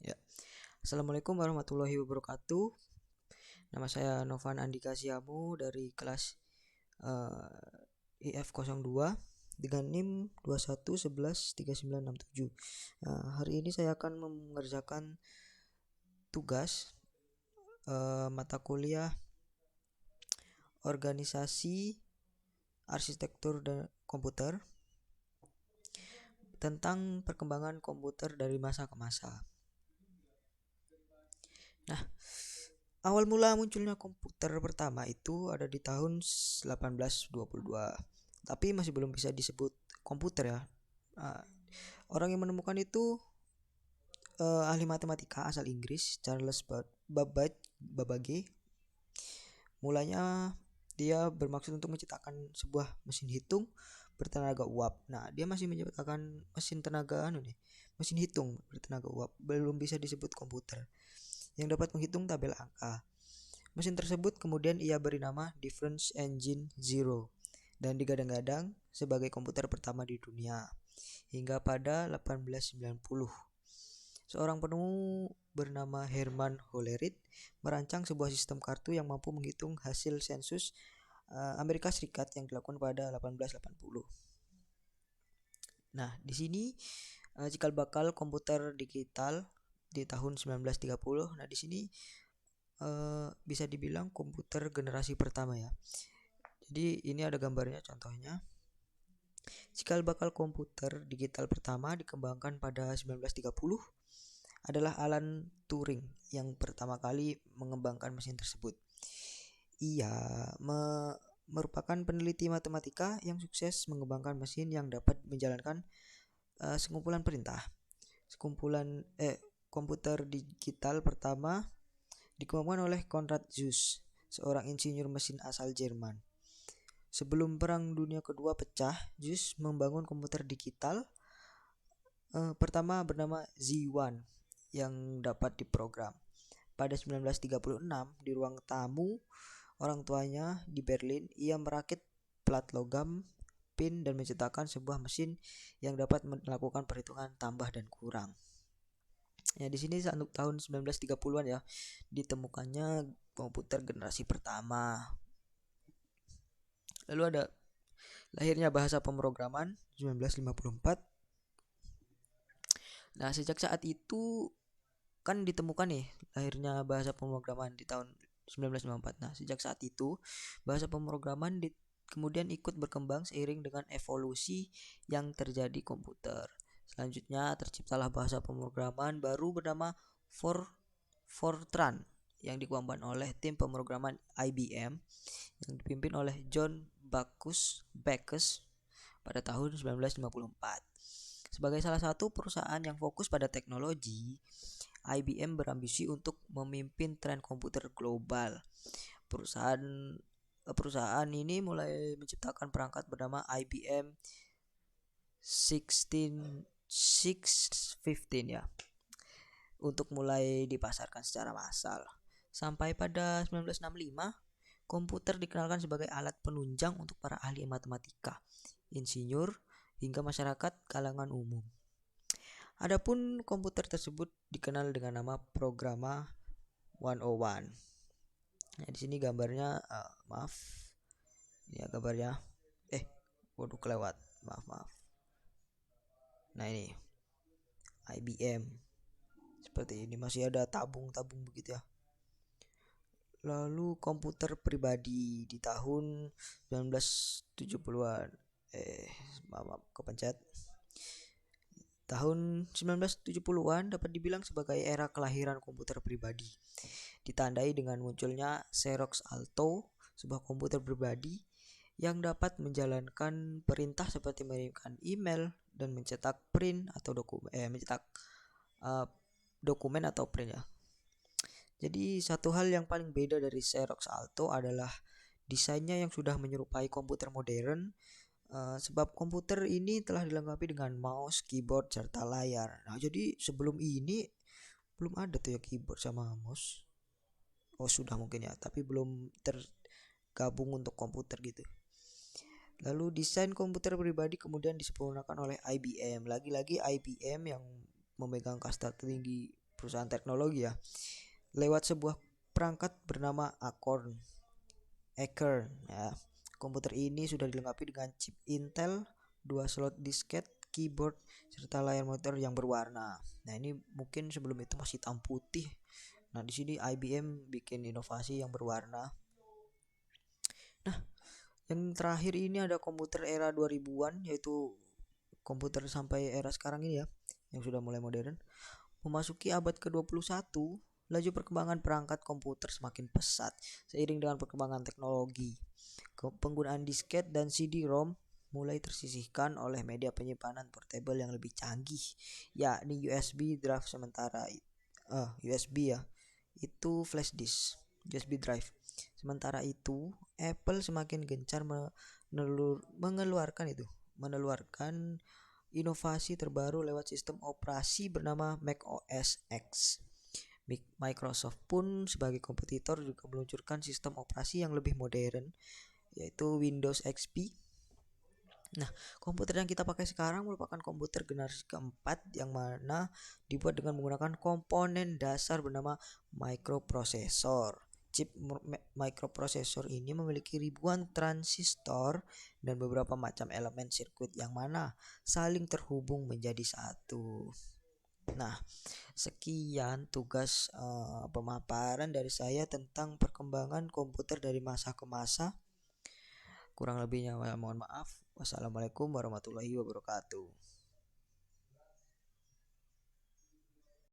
Ya. Assalamualaikum warahmatullahi wabarakatuh. Nama saya Novan Andika Siamu dari kelas IF02 dengan NIM 21113967. Hari ini saya akan mengerjakan tugas mata kuliah organisasi arsitektur dan komputer tentang perkembangan komputer dari masa ke masa. Nah, awal mula munculnya komputer pertama itu ada di tahun 1822. Tapi masih belum bisa disebut komputer ya. Uh, Orang yang menemukan itu ahli matematika asal Inggris, Charles Babbage. Mulanya dia bermaksud untuk menciptakan sebuah mesin hitung bertenaga uap. Nah, dia masih menciptakan mesin hitung bertenaga uap, belum bisa disebut komputer yang dapat menghitung tabel angka. Mesin tersebut kemudian ia beri nama Difference Engine Zero dan digadang-gadang sebagai komputer pertama di dunia. Hingga pada 1890, seorang penemu bernama Herman Hollerith merancang sebuah sistem kartu yang mampu menghitung hasil sensus Amerika Serikat yang dilakukan pada 1880. Nah, di sini cikal bakal komputer digital di tahun 1930. Nah, di sini bisa dibilang komputer generasi pertama ya. Jadi ini ada gambarnya contohnya. Cikal bakal komputer digital pertama dikembangkan pada 1930 adalah Alan Turing yang pertama kali mengembangkan mesin tersebut. Ia merupakan peneliti matematika yang sukses mengembangkan mesin yang dapat menjalankan sekumpulan perintah. Komputer digital pertama dikembangkan oleh Konrad Zuse, seorang insinyur mesin asal Jerman. Sebelum Perang Dunia Kedua pecah, Zuse membangun komputer digital pertama bernama Z1 yang dapat diprogram. Pada 1936, di ruang tamu orang tuanya di Berlin, ia merakit plat logam, pin, dan menciptakan sebuah mesin yang dapat melakukan perhitungan tambah dan kurang. Ya, di sini tahun 1930-an ya ditemukannya komputer generasi pertama. Lalu ada lahirnya bahasa pemrograman 1954. Nah, sejak saat itu kan ditemukan nih lahirnya bahasa pemrograman di tahun 1954. Nah, sejak saat itu bahasa pemrograman kemudian ikut berkembang seiring dengan evolusi yang terjadi komputer. Selanjutnya terciptalah bahasa pemrograman baru bernama Fortran yang dikembangkan oleh tim pemrograman IBM yang dipimpin oleh John Backus pada tahun 1954. Sebagai salah satu perusahaan yang fokus pada teknologi, IBM berambisi untuk memimpin tren komputer global. Perusahaan ini mulai menciptakan perangkat bernama IBM 615 ya, untuk mulai dipasarkan secara massal. Sampai pada 1965, komputer dikenalkan sebagai alat penunjang untuk para ahli matematika, insinyur, hingga masyarakat kalangan umum. Adapun komputer tersebut dikenal dengan nama Programa 101. Nah, di sini gambarnya maaf. Ya, gambarnya. Waduh, kelewat. Maaf. Nah, ini IBM. Seperti ini, masih ada tabung-tabung begitu ya. Lalu komputer pribadi di tahun 1970-an. Maaf, kepencet. Tahun 1970-an dapat dibilang sebagai era kelahiran komputer pribadi. Ditandai dengan munculnya Xerox Alto, sebuah komputer pribadi yang dapat menjalankan perintah seperti mengirimkan email dan mencetak print atau dokumen atau print ya. Jadi satu hal yang paling beda dari Xerox Alto adalah desainnya yang sudah menyerupai komputer modern. Sebab komputer ini telah dilengkapi dengan mouse, keyboard, serta layar. Nah, jadi sebelum ini belum ada tuh ya keyboard sama mouse. Oh, sudah mungkin ya, tapi belum tergabung untuk komputer gitu. Lalu desain komputer pribadi kemudian disempurnakan oleh IBM. Lagi-lagi IBM yang memegang kasta tertinggi perusahaan teknologi ya, lewat sebuah perangkat bernama Acorn ya. Komputer ini sudah dilengkapi dengan chip Intel, 2 slot disket, keyboard, serta layar monitor yang berwarna. Nah, ini mungkin sebelum itu masih hitam putih. Nah, di sini IBM bikin inovasi yang berwarna. Nah, yang terakhir ini ada komputer era 2000-an, yaitu komputer sampai era sekarang ini ya, yang sudah mulai modern. Memasuki abad ke-21, laju perkembangan perangkat komputer semakin pesat seiring dengan perkembangan teknologi. Penggunaan disket dan CD-ROM mulai tersisihkan oleh media penyimpanan portable yang lebih canggih, yakni USB drive USB ya, itu flash disk, USB drive. Sementara itu, Apple semakin gencar mengeluarkan inovasi terbaru lewat sistem operasi bernama macOS X. Microsoft pun sebagai kompetitor juga meluncurkan sistem operasi yang lebih modern, yaitu Windows XP. Nah, komputer yang kita pakai sekarang merupakan komputer generasi keempat yang mana dibuat dengan menggunakan komponen dasar bernama microprocessor. Chip microprocessor ini memiliki ribuan transistor dan beberapa macam elemen sirkuit yang mana saling terhubung menjadi satu. Nah, sekian tugas pemaparan dari saya tentang perkembangan komputer dari masa ke masa. Kurang lebihnya mohon maaf. Wassalamualaikum warahmatullahi wabarakatuh.